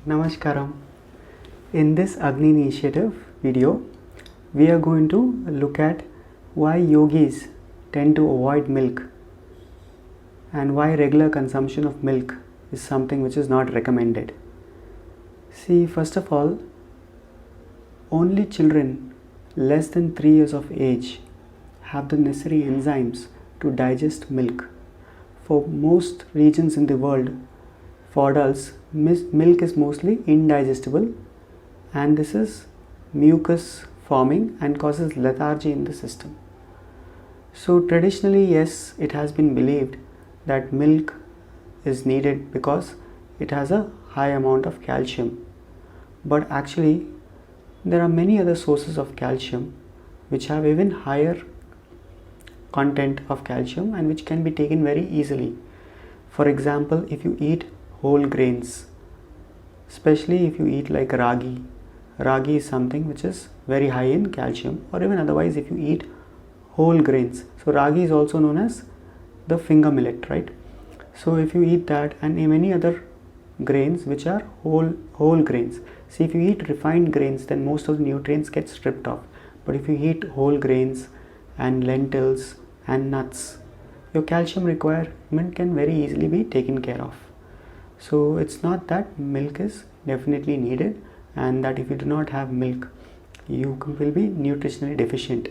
Namaskaram. In this Agni Initiative video, we are going to look at why yogis tend to avoid milk and why regular consumption of milk is something which is not recommended. See, first of all, only children less than 3 years of age have the necessary enzymes to digest milk. For most regions in the world, for adults, milk is mostly indigestible, and this is mucus forming and causes lethargy in the system. So traditionally, yes, it has been believed that milk is needed because it has a high amount of calcium. But actually, there are many other sources of calcium which have even higher content of calcium and which can be taken very easily. For example, if you eat whole grains, especially if you eat like ragi. Ragi is something which is very high in calcium, or even otherwise if you eat whole grains. So ragi is also known as the finger millet, right? So if you eat that and many other grains which are whole grains. See, if you eat refined grains, then most of the nutrients get stripped off. But if you eat whole grains and lentils and nuts, your calcium requirement can very easily be taken care of. So it's not that milk is definitely needed and that if you do not have milk, you will be nutritionally deficient.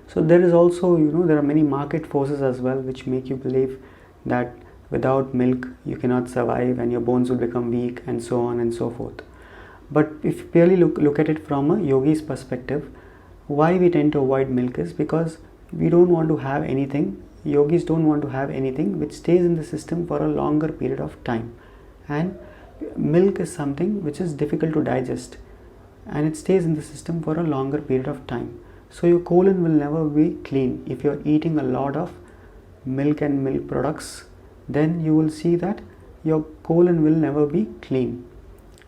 So there is also, there are many market forces as well which make you believe that without milk you cannot survive and your bones will become weak and so on and so forth. But if you purely look at it from a yogi's perspective, why we tend to avoid milk is because we don't want to have anything. Yogis don't want to have anything which stays in the system for a longer period of time, and milk is something which is difficult to digest and it stays in the system for a longer period of time. So your colon will never be clean. If you're eating a lot of milk and milk products, then you will see that your colon will never be clean.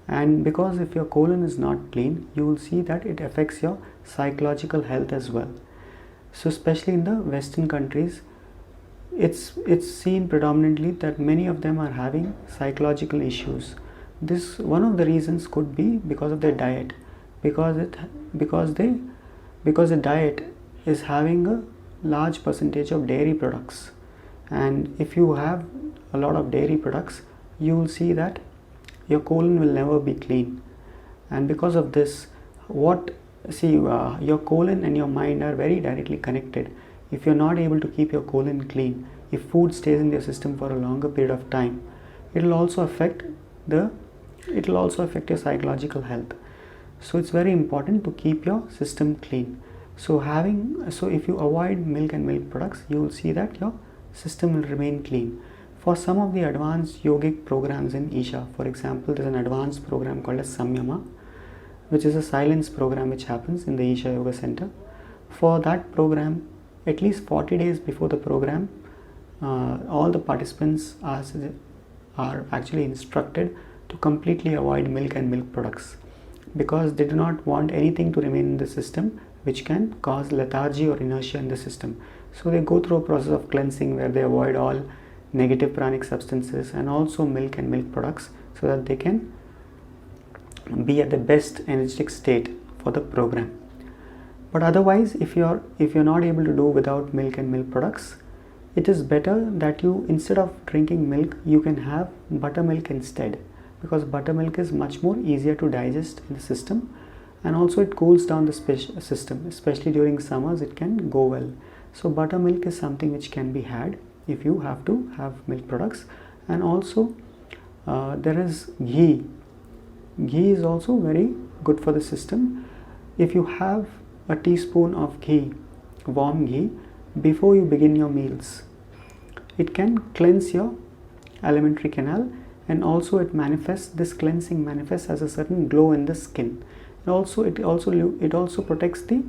And because if your colon is not clean, you will see that it affects your psychological health as well. So especially in the Western countries, it's seen predominantly that many of them are having psychological issues. This one of the reasons could be because of their diet, because the diet is having a large percentage of dairy products, and if you have a lot of dairy products, you will see that your colon will never be clean. And because of this, your colon and your mind are very directly connected. If you're not able to keep your colon clean, if food stays in your system for a longer period of time, it will also affect your psychological health. So it's very important to keep your system clean. So if you avoid milk and milk products, you will see that your system will remain clean. For some of the advanced yogic programs in Isha, for example, there's an advanced program called as Samyama, which is a silence program which happens in the Isha Yoga Center. For that program, at least 40 days before the program, all the participants are actually instructed to completely avoid milk and milk products because they do not want anything to remain in the system which can cause lethargy or inertia in the system. So they go through a process of cleansing where they avoid all negative pranic substances and also milk and milk products so that they can be at the best energetic state for the program. But otherwise, if you're not able to do without milk and milk products, it is better that you, instead of drinking milk, you can have buttermilk instead, because buttermilk is much more easier to digest in the system, and also it cools down the system, especially during summers it can go well. So buttermilk is something which can be had if you have to have milk products. And also there is ghee. Ghee is also very good for the system. If you have a teaspoon of ghee, warm ghee, before you begin your meals, it can cleanse your alimentary canal, and also this cleansing manifests as a certain glow in the skin. And also it also protects the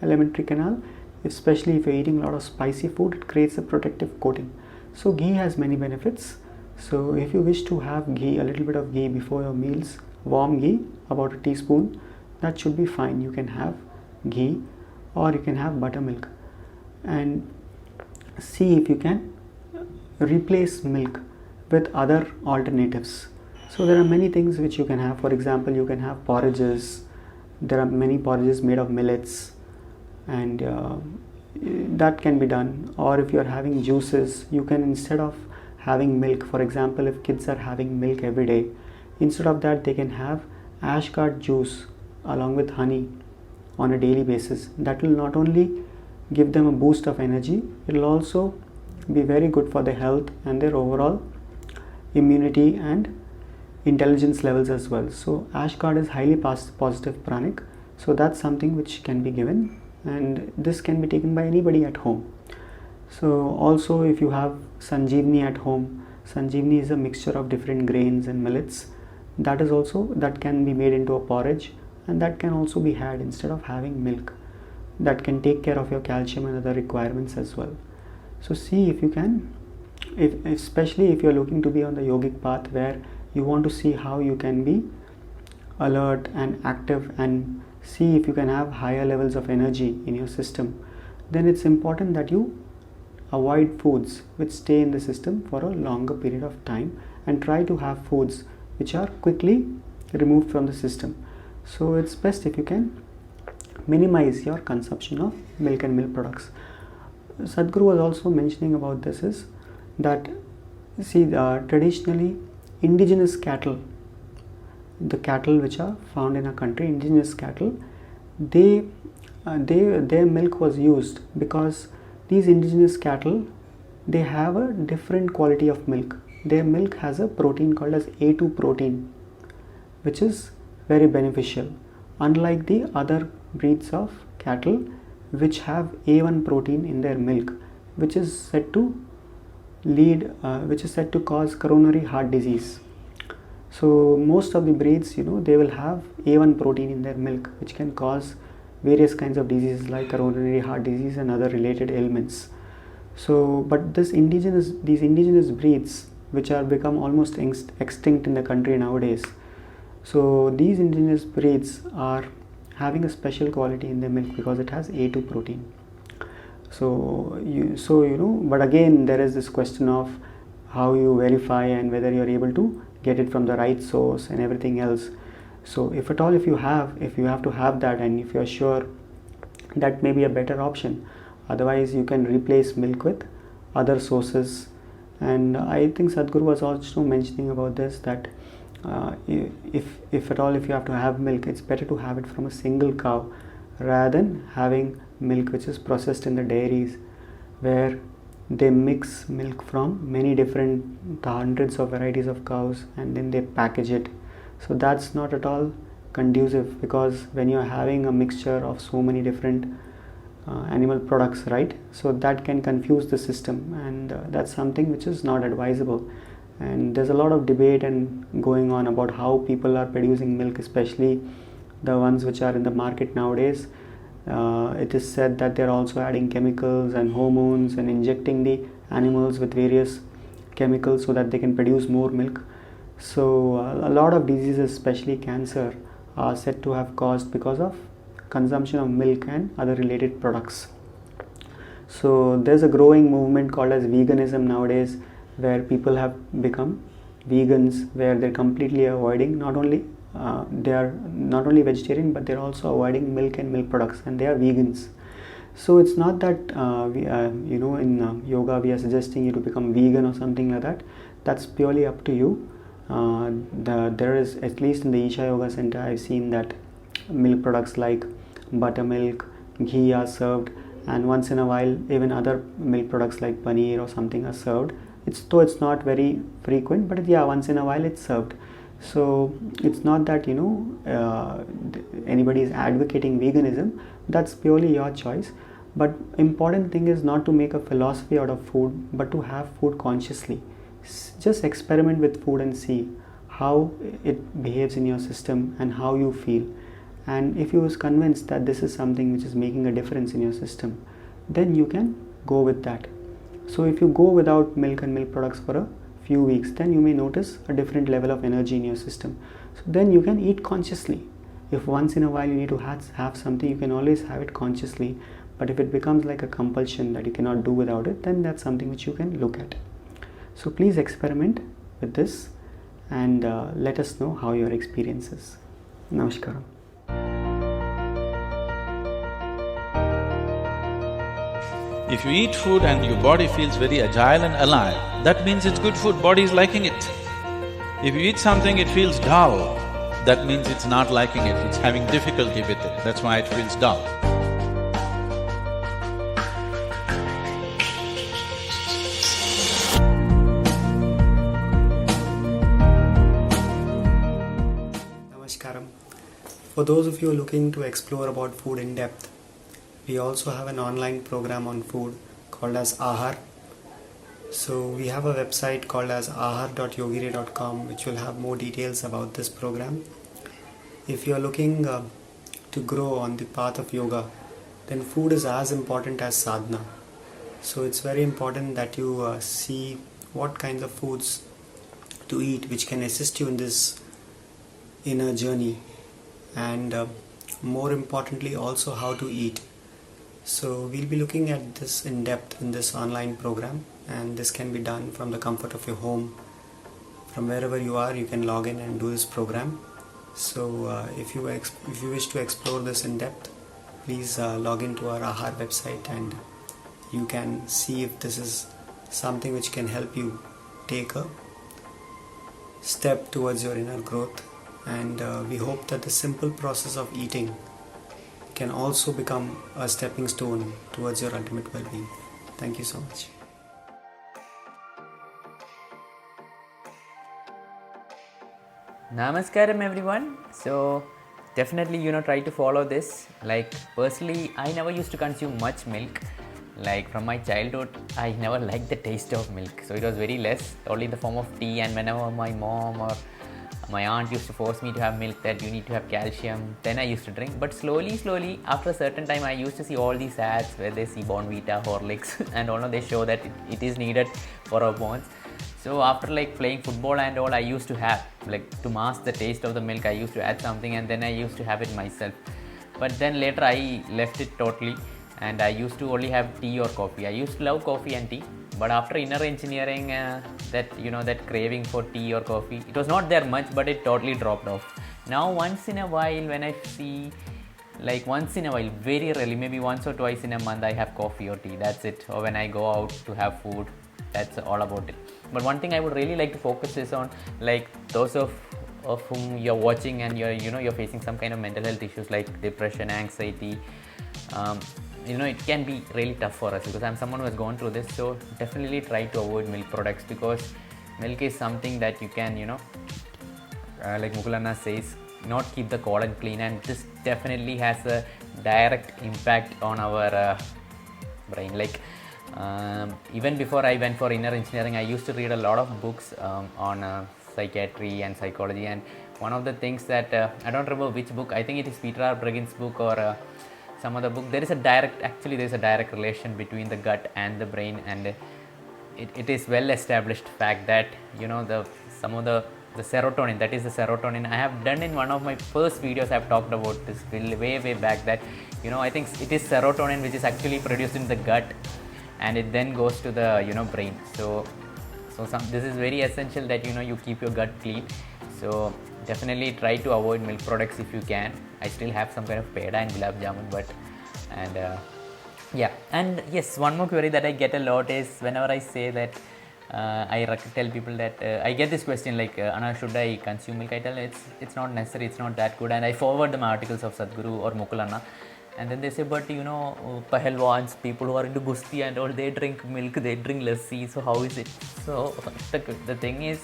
alimentary canal, especially if you're eating a lot of spicy food. It creates a protective coating. So ghee has many benefits. So if you wish to have ghee, a little bit of ghee before your meals, warm ghee, about a teaspoon, that should be fine. You can have ghee or you can have buttermilk, and see if you can replace milk with other alternatives. So there are many things which you can have. For example, you can have porridges. There are many porridges made of millets, and that can be done. Or if you are having juices, you can, instead of having milk, for example, if kids are having milk every day, instead of that they can have ash cart juice along with honey on a daily basis. That will not only give them a boost of energy, it will also be very good for their health and their overall immunity and intelligence levels as well. So ash cart is highly positive pranic, so that's something which can be given, and this can be taken by anybody at home. So also, if you have sanjeevani at home, sanjeevani is a mixture of different grains and millets. That can be made into a porridge, and that can also be had instead of having milk. That can take care of your calcium and other requirements as well. So see if you can, especially if you are looking to be on the yogic path where you want to see how you can be alert and active and see if you can have higher levels of energy in your system, then it's important that you avoid foods which stay in the system for a longer period of time and try to have foods which are quickly removed from the system. So it's best if you can minimize your consumption of milk and milk products. Sadhguru was also mentioning about this is that, see, traditionally indigenous cattle, the cattle which are found in our country, indigenous cattle, their milk was used because these indigenous cattle, they have a different quality of milk. Their milk has a protein called as A2 protein, which is very beneficial, unlike the other breeds of cattle which have A1 protein in their milk, which is said to cause coronary heart disease. So most of the breeds, they will have A1 protein in their milk, which can cause various kinds of diseases like coronary heart disease and other related ailments. So, but these indigenous breeds, which are become almost extinct in the country nowadays. So these indigenous breeds are having a special quality in their milk because it has A2 protein. But again, there is this question of how you verify and whether you are able to get it from the right source and everything else. So if you have to have that, and if you are sure, that may be a better option. Otherwise, you can replace milk with other sources. And I think Sadhguru was also mentioning about this, that if you have to have milk, it's better to have it from a single cow rather than having milk which is processed in the dairies, where they mix milk from many different hundreds of varieties of cows and then they package it. So that's not at all conducive, because when you're having a mixture of so many different animal products, right, so that can confuse the system, and that's something which is not advisable. And there's a lot of debate and going on about how people are producing milk, especially the ones which are in the market nowadays. It is said that they're also adding chemicals and hormones and injecting the animals with various chemicals so that they can produce more milk. So a lot of diseases, especially cancer, are said to have caused because of consumption of milk and other related products. So there's a growing movement called as veganism nowadays, where people have become vegans, where they're completely avoiding, they are not only vegetarian, but they're also avoiding milk and milk products, and they are vegans. So it's not that in yoga we are suggesting you to become vegan or something like that. That's purely up to you. There is, at least in the Isha Yoga Center, I've seen that milk products like buttermilk, ghee are served, and once in a while even other milk products like paneer or something are served. It's not very frequent, but once in a while it's served. So it's not that anybody is advocating veganism. That's purely your choice. But important thing is not to make a philosophy out of food, but to have food consciously. Just experiment with food and see how it behaves in your system and how you feel. And if you are convinced that this is something which is making a difference in your system, then you can go with that. So if you go without milk and milk products for a few weeks, then you may notice a different level of energy in your system. So then you can eat consciously. If once in a while you need to have something, you can always have it consciously. But if it becomes like a compulsion that you cannot do without it, then that's something which you can look at. So please experiment with this, and let us know how your experience is. Namaskaram. If you eat food and your body feels very agile and alive, that means it's good food, body is liking it. If you eat something, it feels dull, that means it's not liking it, it's having difficulty with it, that's why it feels dull. Namaskaram. For those of you looking to explore about food in depth, we also have an online program on food called as Aahar. So we have a website called as aahar.yogire.com, which will have more details about this program. If you are looking to grow on the path of yoga, then food is as important as sadhana. So it's very important that you see what kinds of foods to eat which can assist you in this inner journey, and more importantly also how to eat. So we'll be looking at this in depth in this online program, and this can be done from the comfort of your home. From wherever you are, you can log in and do this program. So if you wish to explore this in depth, please log into our Aahar website, and you can see if this is something which can help you take a step towards your inner growth. And we hope that the simple process of eating can also become a stepping stone towards your ultimate well-being. Thank you so much. Namaskaram everyone. So definitely try to follow this. Like personally, I never used to consume much milk. Like from my childhood, I never liked the taste of milk, so it was very less, only in the form of tea. And whenever my mom or my aunt used to force me to have milk, that you need to have calcium, then I used to drink. But slowly after a certain time, I used to see all these ads where they see Bonvita, Horlicks and all, they show that it is needed for our bones. So after like playing football and all, I used to have, like, to mask the taste of the milk, I used to add something and then I used to have it myself. But then later I left it totally, and I used to only have tea or coffee. I used to love coffee and tea, but after inner engineering, that craving for tea or coffee, it was not there much, but it totally dropped off. Now once in a while, when I see, like once in a while, very rarely, maybe once or twice in a month, I have coffee or tea, that's it. Or when I go out to have food, that's all about it. But one thing I would really like to focus is on, like, those of whom you're watching and you're facing some kind of mental health issues like depression, anxiety. It can be really tough for us, because I'm someone who has gone through this. So definitely try to avoid milk products, because milk is something that you can, like Mukulana says, not keep the colon clean, and this definitely has a direct impact on our brain. Like even before I went for inner engineering, I used to read a lot of books on psychiatry and psychology, and one of the things that I don't remember which book, I think it is Peter R. Bregin's book or some other book, there is a direct relation between the gut and the brain, and it is well established fact that some of the serotonin, that is the serotonin, I have done in one of my first videos, I have talked about this way back, that I think it is serotonin which is actually produced in the gut, and it then goes to the brain. So this is very essential that you keep your gut clean. So definitely try to avoid milk products if you can. I still have some kind of peda and gulab jamun, but and yes, one more query that I get a lot is whenever I say that I tell people that I get this question like, Anna, should I consume milk? I tell it's not necessary, it's not that good, and I forward them articles of Sadhguru or Mukulana, and then they say, but pahalwans, people who are into gusti and all, they drink milk, they drink lassi, so how is it? So the thing is,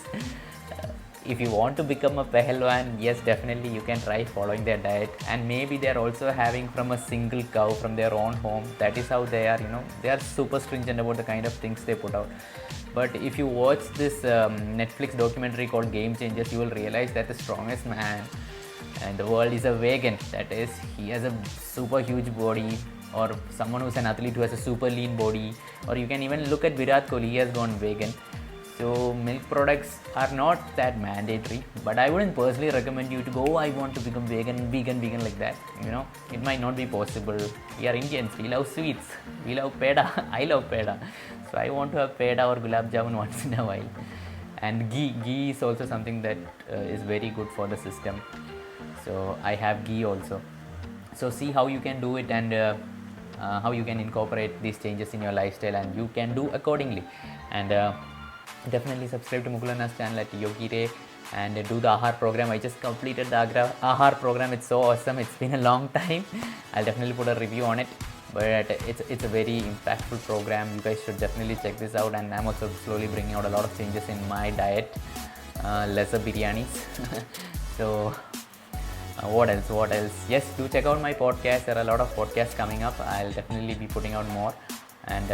if you want to become a pahalwan, yes, definitely you can try following their diet, and maybe they are also having from a single cow from their own home. That is how they are, they are super stringent about the kind of things they put out. But if you watch this Netflix documentary called Game Changers, you will realize that the strongest man in the world is a vegan. That is, he has a super huge body, or someone who's an athlete who has a super lean body, or you can even look at Virat Kohli, he has gone vegan. So milk products are not that mandatory, but I wouldn't personally recommend you to go, I want to become vegan like that. It might not be possible. We are Indians, we love sweets, we love peda, I love peda. So I want to have peda or gulab jamun once in a while. And ghee is also something that is very good for the system. So I have ghee also. So see how you can do it, and how you can incorporate these changes in your lifestyle, and you can do accordingly. And definitely subscribe to Mukulana's channel at Yogi Re, and do the Aahar program. I just completed the Aahar program. It's so awesome. It's been a long time. I'll definitely put a review on it, but it's a very impactful program. You guys should definitely check this out. And I'm also slowly bringing out a lot of changes in my diet, lesser biryanis. So what else? Yes, do check out my podcast. There are a lot of podcasts coming up. I'll definitely be putting out more. And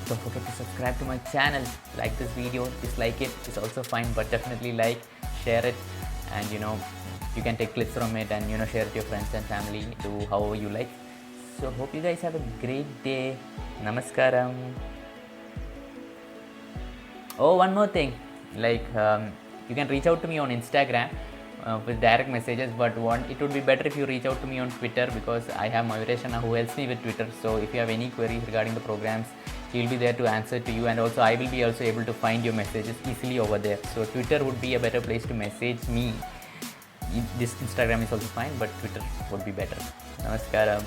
don't forget to subscribe to my channel. Like this video, dislike it, it's also fine, but definitely like, share it, and you can take clips from it and share it to your friends and family, do however you like. So hope you guys have a great day. Namaskaram. Oh, one more thing, like you can reach out to me on Instagram with direct messages, but it would be better if you reach out to me on Twitter, because I have Mayuresh who helps me with Twitter. So if you have any queries regarding the programs, he will be there to answer to you, and also I will be also able to find your messages easily over there. So Twitter would be a better place to message me. This Instagram is also fine, but Twitter would be better. Namaskaram.